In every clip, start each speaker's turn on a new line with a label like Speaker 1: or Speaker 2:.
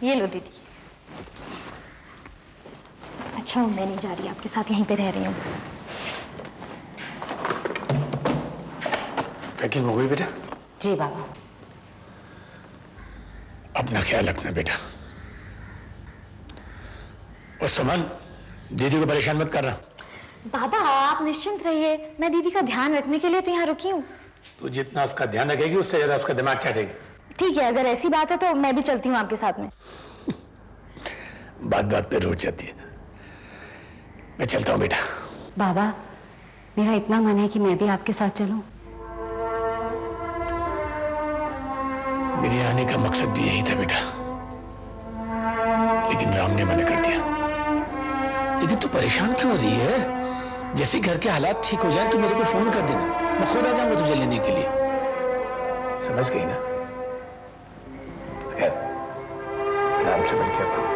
Speaker 1: ये लो दीदी। अच्छा मैं नहीं जा रही, आपके साथ यहीं पे रह रही हूँ।
Speaker 2: पैकिंग हो गई बेटा?
Speaker 3: जी बाबा।
Speaker 2: अपना ख्याल रखना बेटा। और सुमन, दीदी को परेशान मत करना।
Speaker 1: बाबा आप निश्चिंत रहिए, मैं दीदी का ध्यान रखने के लिए तो यहाँ रुकी हूँ।
Speaker 2: तू जितना उसका ध्यान रखेगी उससे ज्यादा उसका दिमाग चाटेगी।
Speaker 1: ठीक है, अगर ऐसी बात है तो मैं भी चलती हूँ आपके साथ में।
Speaker 2: बात बात पे रूठ जाती है। मैं चलता हूँ बेटा।
Speaker 3: बाबा मेरा इतना मन है कि मैं भी आपके साथ चलूं।
Speaker 2: मेरे आने का मकसद भी यही था बेटा, लेकिन राम ने मना कर दिया। लेकिन तू परेशान क्यों हो रही है? जैसे घर के हालात ठीक हो जाए तो मेरे को फोन कर देना, मैं खुद आ जाऊंगा तुझे लेने के लिए। समझ गई ना? खैर आराम से मिल के आता हूं।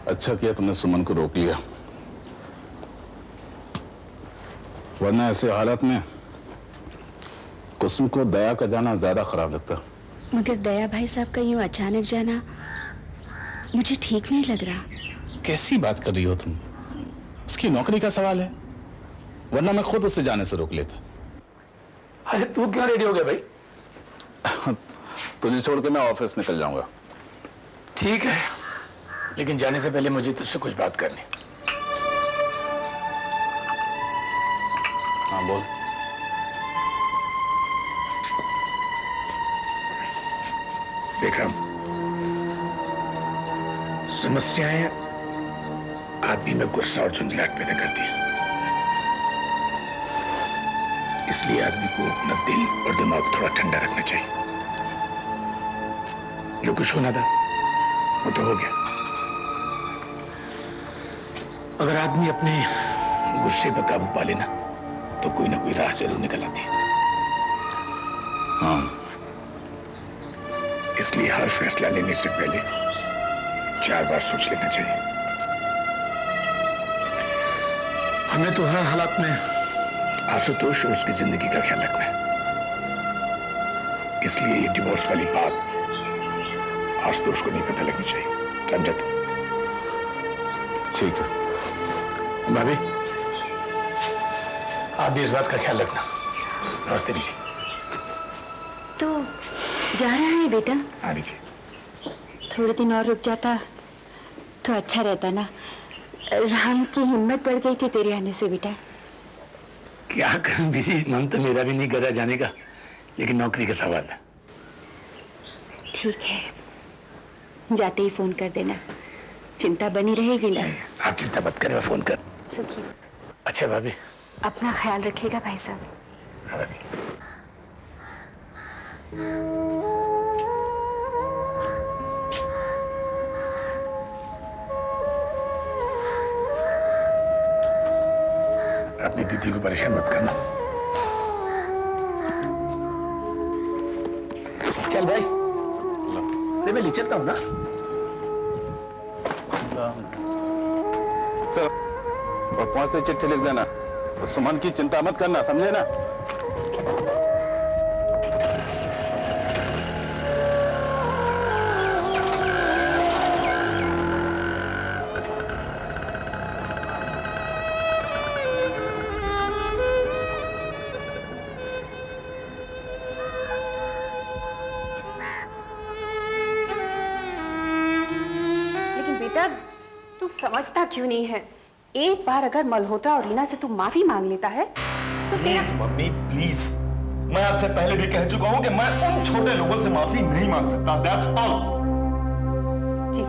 Speaker 4: अच्छा किया तुमने सुमन को रोक लिया, वरना ऐसे हालत में कुसुम को दया का जाना ज्यादा खराब लगता।
Speaker 3: मगर दया भाई साहब का यूं अचानक जाना मुझे ठीक नहीं लग रहा।
Speaker 4: कैसी बात कर रही हो तुम? उसकी नौकरी का सवाल है, वरना मैं खुद उसे जाने से रोक लेता।
Speaker 2: अरे तू क्यों रेडी हो गया भाई?
Speaker 4: तुझे छोड़ के मैं ऑफिस निकल जाऊंगा।
Speaker 2: ठीक है, लेकिन जाने से पहले मुझे तुझसे कुछ बात करनी।
Speaker 4: हाँ बोल।
Speaker 2: देख रहा हूं समस्याएं आदमी में गुस्सा और झुंझलाहट पैदा करती है, इसलिए आदमी को अपना दिल और दिमाग थोड़ा ठंडा रखना चाहिए। जो कुछ होना था वो तो हो गया। अगर आदमी अपने गुस्से पर काबू पा लेना तो कोई ना कोई राह जरूर निकल आती है।
Speaker 4: हाँ,
Speaker 2: इसलिए हर फैसला लेने से पहले 4 बार सोच लेना चाहिए। हमें तो हर हालात में आशुतोष और उसकी जिंदगी का ख्याल रखना है, इसलिए ये डिवोर्स वाली बात आशुतोष को नहीं पता लगनी चाहिए। समझा तू?
Speaker 4: ठीक है।
Speaker 2: भाभी आप भी इस बात का ख्याल रखना। नमस्ते दीजिए।
Speaker 3: तो जा रहा है बेटा?
Speaker 2: हाँ दीजिए।
Speaker 3: थोड़े दिन और रुक जाता तो अच्छा रहता ना। राम की हिम्मत बढ़ गई थी तेरे आने से बेटा।
Speaker 2: क्या करूं दीदी, मन तो मेरा भी नहीं कर रहा जाने का, लेकिन नौकरी का सवाल है।
Speaker 3: ठीक है, जाते ही फोन कर देना, चिंता बनी रहेगी ना।
Speaker 2: आप चिंता मत करें, मैं फोन कर।
Speaker 3: सुखी।
Speaker 2: अच्छा भाभी।
Speaker 3: अपना ख्याल रखिएगा भाई साहब।
Speaker 2: हाँ भाभी। अपनी दीदी को परेशान मत करना। चल भाई, मैं ले चलता हूँ ना।
Speaker 4: चल, और पहुंचते चिट्ठी लिख देना। सुमन की चिंता मत करना, समझे ना?
Speaker 5: तू समझता क्यों नहीं है? एक बार अगर मल्होत्रा और रीना से तू माफी मांग लेता है तो
Speaker 6: प्लीज मम्मी प्लीज, मैं आपसे पहले भी कह चुका हूं कि मैं उन छोटे लोगों से माफी नहीं मांग सकता। That's all.
Speaker 5: जी,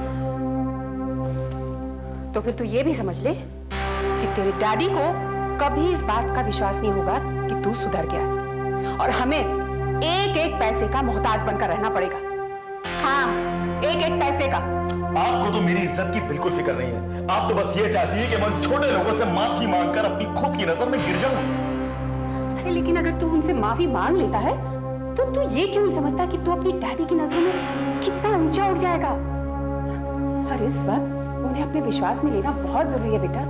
Speaker 5: तो फिर तू ये भी समझ ले कि तेरे डैडी को कभी इस बात का विश्वास नहीं होगा कि तू सुधर गया, और हमें एक एक पैसे का मोहताज बनकर रहना पड़ेगा। हाँ, एक एक पैसे का।
Speaker 6: आपको तो मेरी इज्जत की बिल्कुल फिक्र नहीं है। आप तो बस ये चाहती है कि मैं उन छोटे लोगों से माफी मांगकर अपनी खुद की नजर में गिर जाऊं।
Speaker 5: अरे लेकिन अगर तू उनसे माफी मांग लेता है तो तू ये क्यों नहीं समझता कि तू अपनी डैडी की नजरों में कितना ऊंचा उठ जाएगा। और इस वक्त उन्हें अपने विश्वास में लेना बहुत जरूरी है बेटा।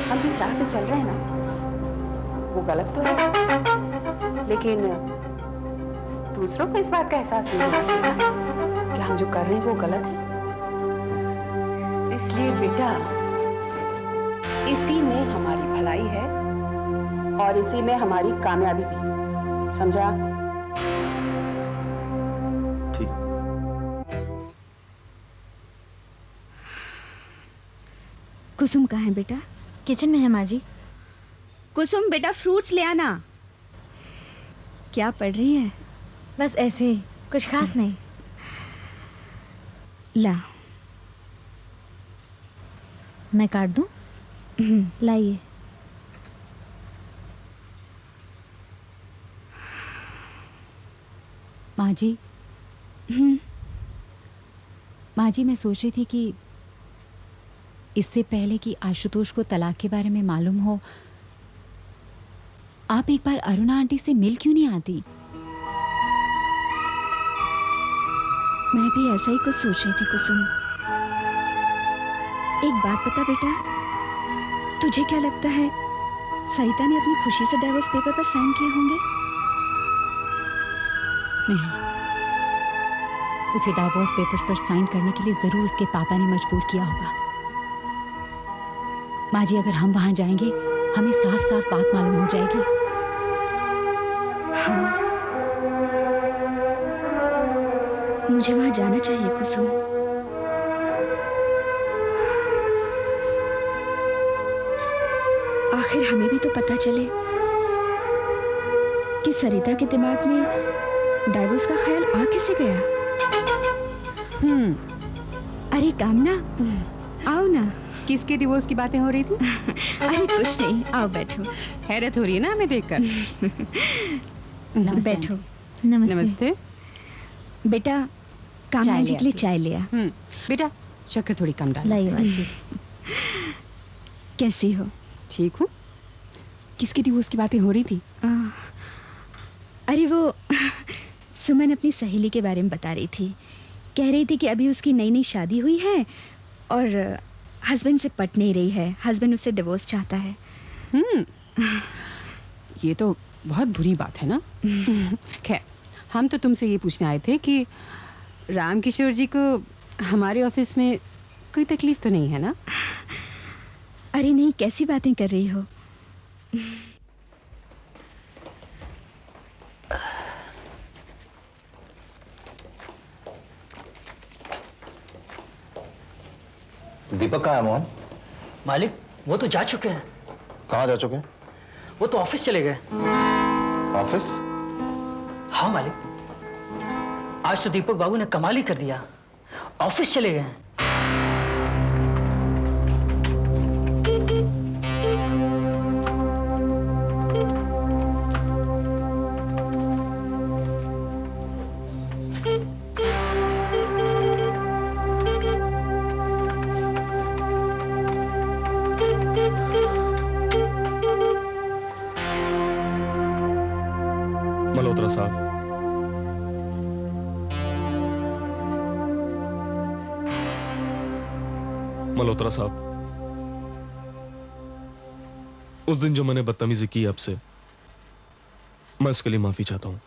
Speaker 5: हम जिस राह पे चल रहे हैं ना, वो गलत तो है, लेकिन दूसरों को इस बात का एहसास नहीं होना चाहिए कि हम जो कर रहे हैं वो गलत है। इसलिए बेटा, इसी में हमारी भलाई है और इसी में हमारी कामयाबी भी, समझा?
Speaker 6: ठीक।
Speaker 3: कुसुम कहाँ है बेटा?
Speaker 1: किचन में है माँ जी।
Speaker 3: कुसुम बेटा, फ्रूट्स ले आना। क्या पढ़ रही है?
Speaker 1: बस ऐसे ही, कुछ खास नहीं।
Speaker 3: ला,
Speaker 1: मैं काट दूं? लाइए।
Speaker 3: माँ जी, माँ जी, मैं सोच रही थी कि इससे पहले कि आशुतोष को तलाक के बारे में मालूम हो, आप एक बार अरुणा आंटी से मिल क्यों नहीं आती? मैं भी ऐसा ही कुछ सोच रही थी कुसुम। एक बात बता बेटा, तुझे क्या लगता है सरिता ने अपनी खुशी से डाइवोर्स पेपर पर साइन किए होंगे? नहीं, उसे डाइवोर्स पेपर्स पर साइन करने के लिए जरूर उसके पापा ने मजबूर किया होगा। माँ जी, अगर हम वहां जाएंगे हमें साफ साफ बात मालूम हो जाएगी। हाँ, मुझे वहां जाना चाहिए कुसुम। आखिर हमें भी तो पता चले कि सरिता के दिमाग में डाइवोर्स का ख्याल आ कैसे गया। अरे कामना, आओ ना।
Speaker 5: किसके डिवोर्स की बातें हो रही थी?
Speaker 3: अरे कुछ नहीं, आओ बैठो।
Speaker 5: हैरत हो रही है ना हमें देखकर।
Speaker 3: बैठो।
Speaker 1: नमस्ते।
Speaker 5: नमस्ते।
Speaker 3: बेटा, कामना जी के लिए चाय लिया।
Speaker 5: बेटा, शक्कर थोड़ी कम डाल।
Speaker 1: लाइए माँ जी।
Speaker 3: कैसी हो?
Speaker 5: ठीक हूँ। किसके डिवोर्स की बातें हो रही थी?
Speaker 3: अरे वो सुमन अपनी सहेली के बारे में बता रही थी। कह रही थी कि अभी उसकी नई नई शादी हुई है और हस्बैंड से पट नहीं रही है। हस्बैंड उससे डिवोर्स चाहता है।
Speaker 5: ये तो बहुत बुरी बात है ना। खैर, हम तो तुमसे ये पूछने आए थे कि राम किशोर जी को हमारे ऑफिस में कोई तकलीफ तो नहीं है ना?
Speaker 3: अरे नहीं, कैसी बातें कर रही हो?
Speaker 7: दीपक कहाँ है मोहन?
Speaker 8: मालिक, वो तो जा चुके हैं।
Speaker 7: कहाँ जा चुके हैं?
Speaker 8: वो तो ऑफिस चले गए।
Speaker 7: ऑफिस?
Speaker 8: हाँ मालिक, आज तो दीपक बाबू ने कमाल ही कर दिया, ऑफिस चले गए हैं।
Speaker 6: मल्होत्रा साहब, मल्होत्रा साहब, उस दिन जो मैंने बदतमीजी की आपसे, मैं उसके लिए माफी चाहता हूं।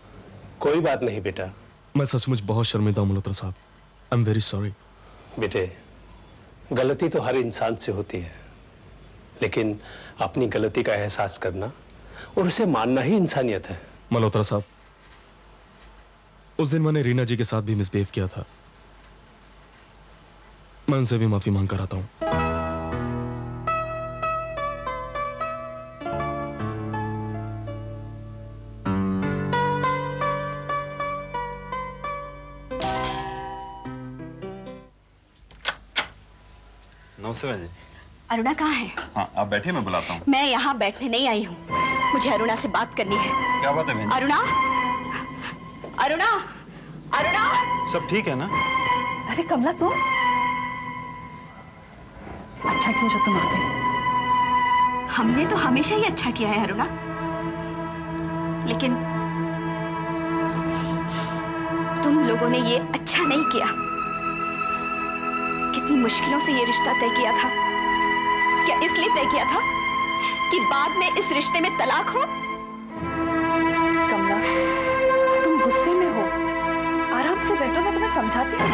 Speaker 9: कोई बात नहीं बेटा।
Speaker 6: मैं सचमुच बहुत शर्मिंदा हूं मल्होत्रा साहब। I am very sorry.
Speaker 9: बेटे, गलती तो हर इंसान से होती है, लेकिन अपनी गलती का एहसास करना और उसे मानना ही इंसानियत है।
Speaker 6: मल्होत्रा साहब, उस दिन मैंने रीना जी के साथ भी मिसबिहेव किया था। मैं उनसे भी माफी मांग कर आता हूं।
Speaker 10: नमस्ते भाई जी।
Speaker 3: अरुणा कहाँ है?
Speaker 10: हाँ, आप बैठिए, मैं बुलाता हूँ।
Speaker 3: मैं यहाँ बैठने नहीं आई हूँ, मुझे अरुणा से बात करनी है।
Speaker 10: क्या बात है बहन?
Speaker 3: अरुणा, अरुणा, अरुणा।
Speaker 10: सब ठीक है ना?
Speaker 5: अरे कमला, तुम? अच्छा किया जो तुम आ गए।
Speaker 3: हमने तो हमेशा ही अच्छा किया है अरुणा, लेकिन तुम लोगों ने ये अच्छा नहीं किया। कितनी मुश्किलों से ये रिश्ता तय किया था। क्या इसलिए तय किया था कि बाद में इस रिश्ते में तलाक हो?
Speaker 5: कमला, तुम गुस्से में हो। आराम से बैठो, मैं तुम्हें समझाती हूँ।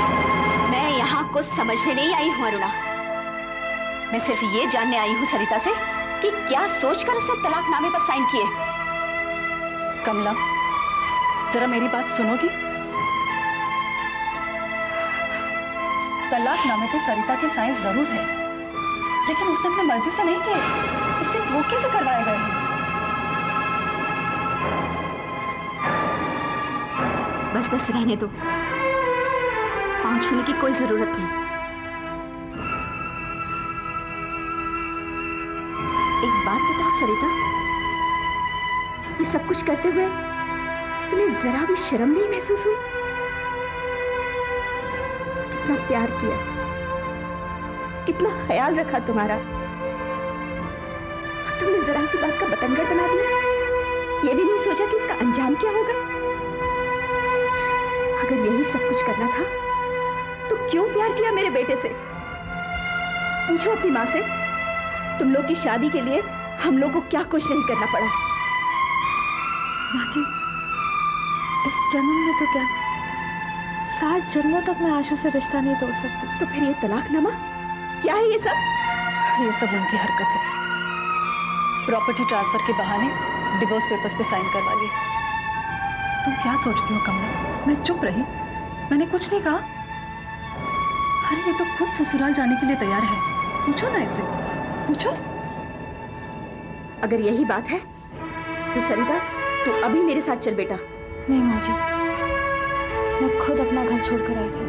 Speaker 3: मैं यहाँ कुछ समझने नहीं आई हूँ अरुणा। मैं सिर्फ ये जानने आई हूँ सरिता से कि क्या सोचकर उसने तलाकनामे पर साइन किए।
Speaker 5: कमला, जरा मेरी बात सुनोगी? तलाकनामे पे सरिता के साइन जरूर है, लेकिन उसने अपनी मर्जी से नहीं किए, इसे धोखे से करवाए गए हैं।
Speaker 3: बस बस रहने दो, पांव छूने की कोई जरूरत नहीं। एक बात बताओ सरिता, ये सब कुछ करते हुए तुम्हें जरा भी शर्म नहीं महसूस हुई? कितना प्यार किया, कितना ख्याल रखा तुम्हारा, और तुमने जरा सी बात का बतंगड़ बना दिया। ये भी नहीं सोचा कि इसका अंजाम क्या होगा। अगर यही सब कुछ करना था तो क्यों प्यार किया मेरे बेटे से? पूछो अपनी माँ से, तुम लोग की शादी के लिए हम लोग को क्या कुछ नहीं करना पड़ा।
Speaker 1: माँ जी, इस जन्म में तो क्या 7 जन्मों तक मैं आशु से रिश्ता नहीं तोड़ सकती।
Speaker 3: तो फिर ये तलाकनामा क्या है? ये सब
Speaker 5: उनकी हरकत है। प्रॉपर्टी ट्रांसफर के बहाने डिवोर्स पेपर्स पे साइन करवा लिए। तुम क्या सोचती हो कमला? मैं चुप रही, मैंने कुछ नहीं कहा। अरे ये तो खुद ससुराल जाने के लिए तैयार है, पूछो ना इसे, पूछो।
Speaker 3: अगर यही बात है तो सरिता, तू अभी मेरे साथ चल बेटा।
Speaker 1: नहीं माँ जी, मैं खुद अपना घर छोड़कर आई थी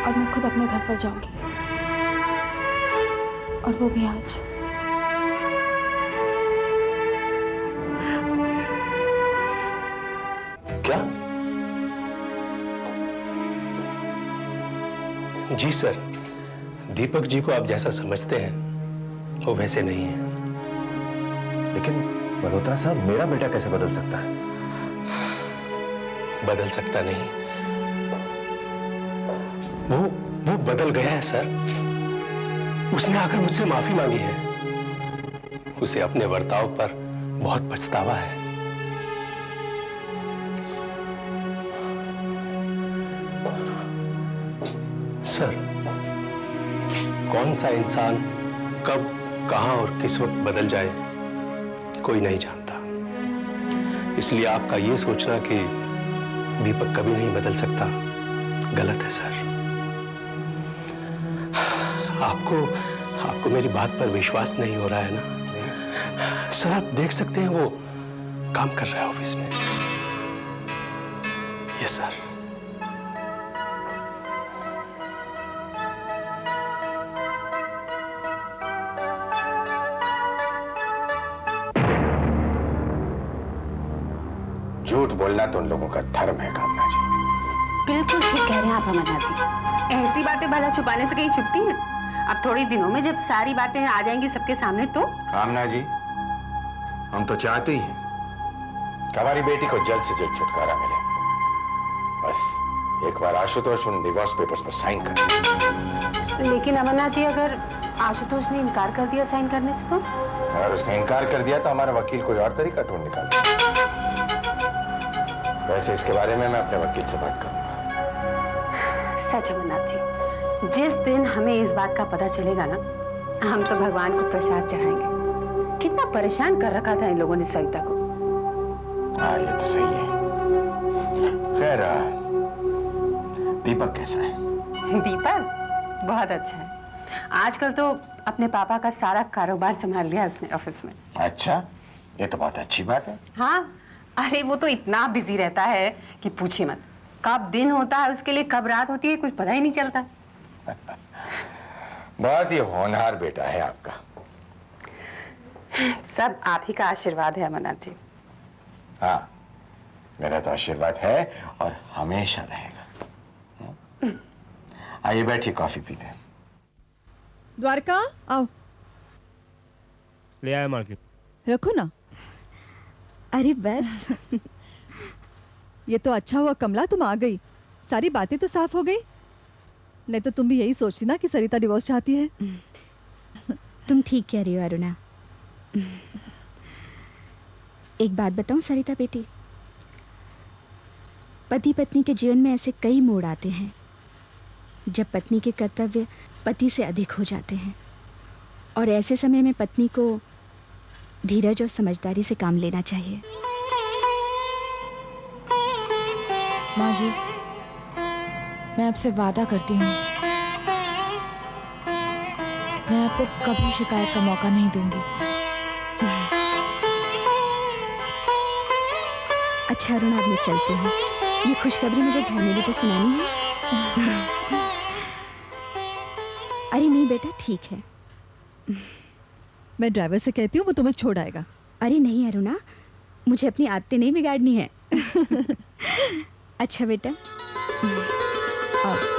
Speaker 1: और मैं खुद अपने घर पर जाऊंगी, और वो भी आज।
Speaker 7: क्या?
Speaker 9: जी सर, दीपक जी को आप जैसा समझते हैं वो वैसे नहीं है।
Speaker 7: लेकिन मल्होत्रा साहब, मेरा बेटा कैसे बदल सकता है?
Speaker 9: बदल सकता नहीं, वो बदल गया है सर। उसने आकर मुझसे माफी मांगी है। उसे अपने बर्ताव पर बहुत पछतावा है। सर, कौन सा इंसान कब, कहां और किस वक्त बदल जाए कोई नहीं जानता। इसलिए आपका यह सोचना कि दीपक कभी नहीं बदल सकता गलत है सर। आपको मेरी बात पर विश्वास नहीं हो रहा है ना? सर, आप देख सकते हैं वो काम कर रहा है ऑफिस में। Yes sir.
Speaker 11: झूठ बोलना तो उन लोगों का धर्म है कामना जी।
Speaker 5: बिल्कुल ठीक कह रहे हैं आप अमरनाथ जी। ऐसी बातें भला छुपाने से कहीं छुपती हैं? अब थोड़ी दिनों में जब सारी बातें आ जाएंगी सबके सामने तो।
Speaker 11: कामना जी, हम तो चाहते ही हैं कि हमारी बेटी को जल्द से जल्द छुटकारा मिले। बस एक बार आशुतोष उन डिवोर्स पेपर्स पर साइन कर।
Speaker 5: लेकिन अमरनाथ जी, अगर आशुतोष ने इनकार कर दिया साइन करने से तो?
Speaker 11: अगर उसने इनकार कर दिया तो हमारा वकील कोई और तरीका ढूंढ निकालेगा। वैसे इसके बारे में मैं अपने वकील से बात करूंगा।
Speaker 5: सच अमरनाथ जी, जिस दिन हमें इस बात का पता चलेगा ना, हम तो भगवान को प्रसाद चढ़ाएंगे। कितना परेशान कर रखा था इन लोगों ने सरिता को।
Speaker 11: हाँ, ये तो सही है। खैर, दीपक कैसा है?
Speaker 5: दीपक बहुत अच्छा है। आजकल तो अपने पापा का सारा कारोबार संभाल लिया उसने ऑफिस में।
Speaker 11: अच्छा, ये तो बहुत अच्छी बात है।
Speaker 5: हाँ, अरे वो तो इतना बिजी रहता है कि पूछिए मत। कब दिन होता है उसके लिए, कब रात होती है, कुछ पता ही नहीं चलता।
Speaker 11: बहुत ही होनहार बेटा है आपका।
Speaker 5: सब आप ही का आशीर्वाद है अमरनाथ जी।
Speaker 11: हाँ, मेरा तो आशीर्वाद है और हमेशा रहेगा। आइए बैठिए, कॉफी पीते हैं।
Speaker 12: द्वारका, आओ।
Speaker 10: ले आया मालकिन।
Speaker 12: रखो ना।
Speaker 3: अरे बस।
Speaker 12: ये तो अच्छा हुआ कमला तुम आ गई, सारी बातें तो साफ हो गई। नहीं तो तुम भी यही सोचती ना कि सरिता डिवोर्स चाहती है।
Speaker 3: तुम ठीक कह रही हो अरुणा, एक बात बताऊं सरिता बेटी, पति पत्नी के जीवन में ऐसे कई मोड़ आते हैं जब पत्नी के कर्तव्य पति से अधिक हो जाते हैं, और ऐसे समय में पत्नी को धीरज और समझदारी से काम लेना चाहिए।
Speaker 1: माँ जी, मैं आपसे वादा करती हूँ, मैं आपको कभी शिकायत का मौका नहीं दूंगी।
Speaker 3: अच्छा अरुण, अब मैं चलती हूँ। ये खुशखबरी मुझे घर में भी तो सुनानी है। अरे नहीं बेटा, ठीक है।
Speaker 12: मैं ड्राइवर से कहती हूँ, वो तुम्हें छोड़ आएगा।
Speaker 3: अरे नहीं अरुणा, मुझे अपनी आदतें नहीं बिगाड़नी है। अच्छा बेटा, आओ।